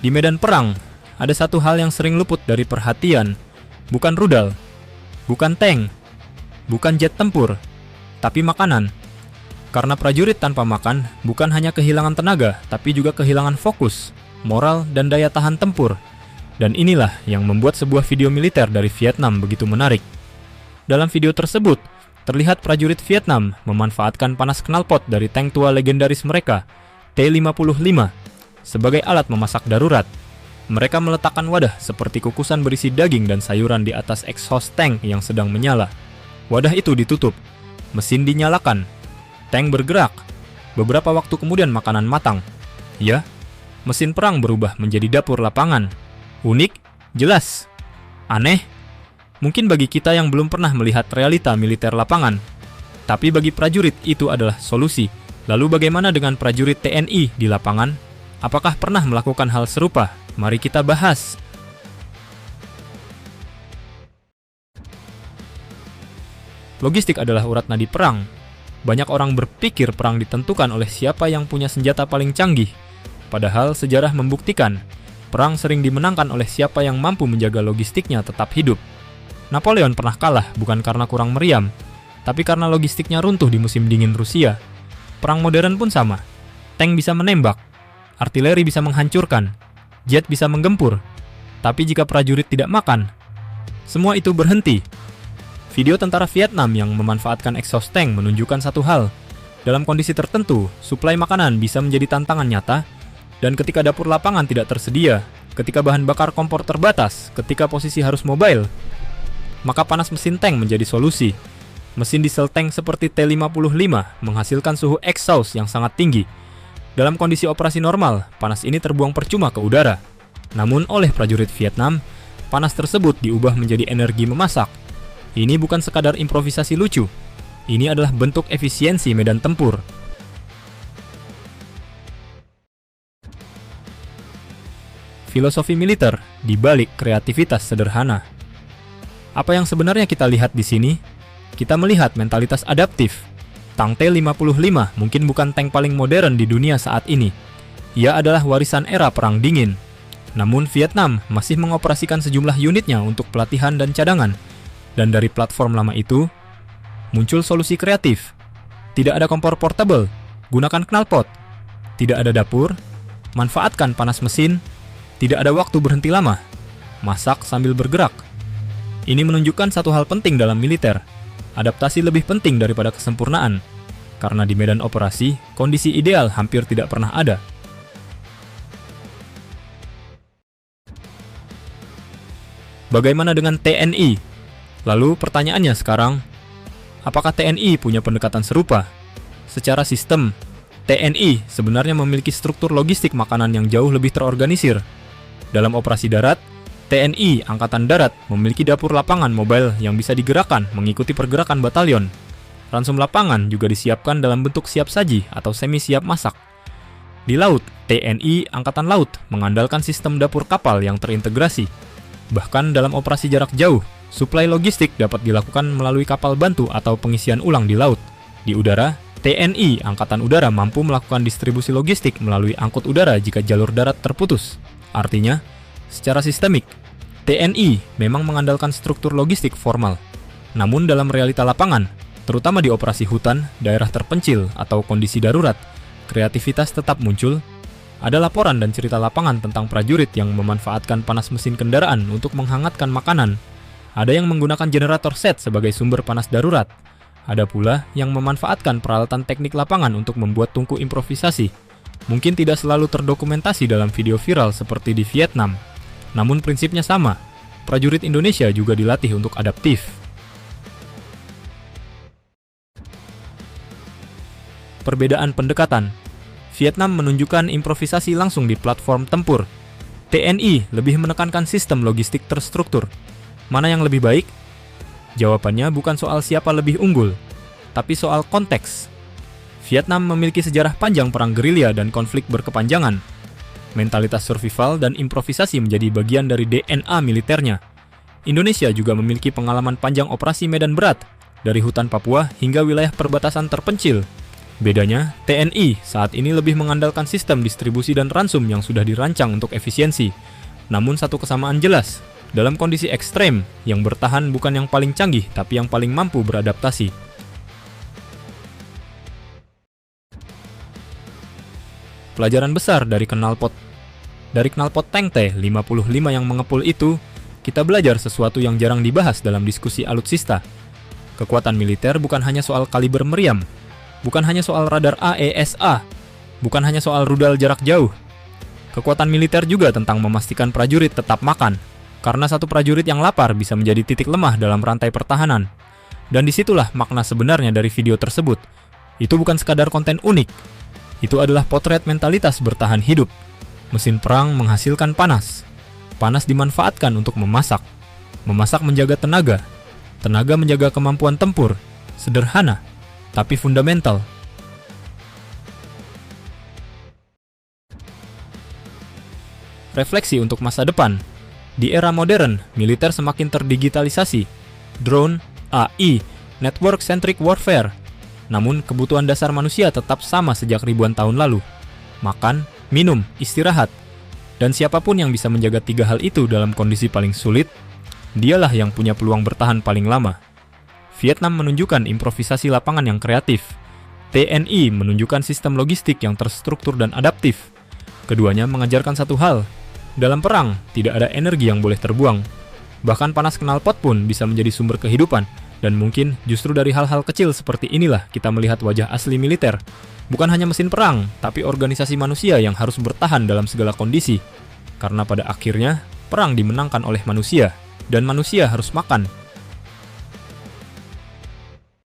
Di medan perang, ada satu hal yang sering luput dari perhatian. Bukan rudal, bukan tank, bukan jet tempur, tapi makanan. Karena prajurit tanpa makan bukan hanya kehilangan tenaga, tapi juga kehilangan fokus, moral, dan daya tahan tempur. Dan inilah yang membuat sebuah video militer dari Vietnam begitu menarik. Dalam video tersebut, terlihat prajurit Vietnam memanfaatkan panas knalpot dari tank tua legendaris mereka, T-55, sebagai alat memasak darurat. Mereka meletakkan wadah seperti kukusan berisi daging dan sayuran di atas exhaust tank yang sedang menyala. Wadah itu ditutup, mesin dinyalakan, tank bergerak. Beberapa waktu kemudian makanan matang. Ya, mesin perang berubah menjadi dapur lapangan. Unik? Jelas. Aneh? Mungkin bagi kita yang belum pernah melihat realita militer lapangan. Tapi bagi prajurit itu adalah solusi. Lalu bagaimana dengan prajurit TNI di lapangan? Apakah pernah melakukan hal serupa? Mari kita bahas. Logistik adalah urat nadi perang. Banyak orang berpikir perang ditentukan oleh siapa yang punya senjata paling canggih. Padahal sejarah membuktikan, perang sering dimenangkan oleh siapa yang mampu menjaga logistiknya tetap hidup. Napoleon pernah kalah bukan karena kurang meriam, tapi karena logistiknya runtuh di musim dingin Rusia. Perang modern pun sama. Tank bisa menembak, artileri bisa menghancurkan, jet bisa menggempur. Tapi jika prajurit tidak makan, semua itu berhenti. Video tentara Vietnam yang memanfaatkan exhaust tank menunjukkan satu hal. Dalam kondisi tertentu, suplai makanan bisa menjadi tantangan nyata, dan ketika dapur lapangan tidak tersedia, ketika bahan bakar kompor terbatas, ketika posisi harus mobile, maka panas mesin tank menjadi solusi. Mesin diesel tank seperti T-55 menghasilkan suhu exhaust yang sangat tinggi. Dalam kondisi operasi normal, panas ini terbuang percuma ke udara. Namun oleh prajurit Vietnam, panas tersebut diubah menjadi energi memasak. Ini bukan sekadar improvisasi lucu. Ini adalah bentuk efisiensi medan tempur. Filosofi militer di balik kreativitas sederhana. Apa yang sebenarnya kita lihat di sini? Kita melihat mentalitas adaptif. Tank T-55 mungkin bukan tank paling modern di dunia saat ini. Ia adalah warisan era Perang Dingin. Namun Vietnam masih mengoperasikan sejumlah unitnya untuk pelatihan dan cadangan. Dan dari platform lama itu, muncul solusi kreatif. Tidak ada kompor portable, gunakan knalpot. Tidak ada dapur, manfaatkan panas mesin. Tidak ada waktu berhenti lama, masak sambil bergerak. Ini menunjukkan satu hal penting dalam militer. Adaptasi lebih penting daripada kesempurnaan. Karena di medan operasi, kondisi ideal hampir tidak pernah ada. Bagaimana dengan TNI? Lalu pertanyaannya sekarang, apakah TNI punya pendekatan serupa? Secara sistem, TNI sebenarnya memiliki struktur logistik makanan yang jauh lebih terorganisir. Dalam operasi darat, TNI Angkatan Darat memiliki dapur lapangan mobile yang bisa digerakkan mengikuti pergerakan batalion. Ransum lapangan juga disiapkan dalam bentuk siap saji atau semi siap masak. Di laut, TNI Angkatan Laut mengandalkan sistem dapur kapal yang terintegrasi. Bahkan dalam operasi jarak jauh, suplai logistik dapat dilakukan melalui kapal bantu atau pengisian ulang di laut. Di udara, TNI Angkatan Udara mampu melakukan distribusi logistik melalui angkut udara jika jalur darat terputus. Artinya, secara sistemik, TNI memang mengandalkan struktur logistik formal. Namun dalam realita lapangan, terutama di operasi hutan, daerah terpencil, atau kondisi darurat, kreativitas tetap muncul. Ada laporan dan cerita lapangan tentang prajurit yang memanfaatkan panas mesin kendaraan untuk menghangatkan makanan. Ada yang menggunakan generator set sebagai sumber panas darurat. Ada pula yang memanfaatkan peralatan teknik lapangan untuk membuat tungku improvisasi. Mungkin tidak selalu terdokumentasi dalam video viral seperti di Vietnam. Namun prinsipnya sama. Prajurit Indonesia juga dilatih untuk adaptif. Perbedaan pendekatan. Vietnam menunjukkan improvisasi langsung di platform tempur. TNI lebih menekankan sistem logistik terstruktur. Mana yang lebih baik? Jawabannya bukan soal siapa lebih unggul, tapi soal konteks. Vietnam memiliki sejarah panjang perang gerilya dan konflik berkepanjangan. Mentalitas survival dan improvisasi menjadi bagian dari DNA militernya. Indonesia juga memiliki pengalaman panjang operasi medan berat, dari hutan Papua hingga wilayah perbatasan terpencil. Bedanya, TNI saat ini lebih mengandalkan sistem distribusi dan ransum yang sudah dirancang untuk efisiensi. Namun satu kesamaan jelas, dalam kondisi ekstrem, yang bertahan bukan yang paling canggih, tapi yang paling mampu beradaptasi. Pelajaran besar dari knalpot tank T-55 yang mengepul itu, kita belajar sesuatu yang jarang dibahas dalam diskusi alutsista. Kekuatan militer bukan hanya soal kaliber meriam, bukan hanya soal radar AESA, bukan hanya soal rudal jarak jauh. Kekuatan militer juga tentang memastikan prajurit tetap makan, karena satu prajurit yang lapar bisa menjadi titik lemah dalam rantai pertahanan. Dan disitulah makna sebenarnya dari video tersebut. Itu bukan sekadar konten unik, itu adalah potret mentalitas bertahan hidup. Mesin perang menghasilkan panas. Panas dimanfaatkan untuk memasak. Memasak menjaga tenaga. Tenaga menjaga kemampuan tempur. Sederhana, tapi fundamental. Refleksi untuk masa depan. Di era modern, militer semakin terdigitalisasi. Drone, AI, network-centric warfare. Namun, kebutuhan dasar manusia tetap sama sejak ribuan tahun lalu. Makan, minum, istirahat. Dan siapapun yang bisa menjaga tiga hal itu dalam kondisi paling sulit, dialah yang punya peluang bertahan paling lama. Vietnam menunjukkan improvisasi lapangan yang kreatif. TNI menunjukkan sistem logistik yang terstruktur dan adaptif. Keduanya mengajarkan satu hal. Dalam perang, tidak ada energi yang boleh terbuang. Bahkan panas knalpot pun bisa menjadi sumber kehidupan. Dan mungkin justru dari hal-hal kecil seperti inilah kita melihat wajah asli militer. Bukan hanya mesin perang, tapi organisasi manusia yang harus bertahan dalam segala kondisi. Karena pada akhirnya, perang dimenangkan oleh manusia, dan manusia harus makan.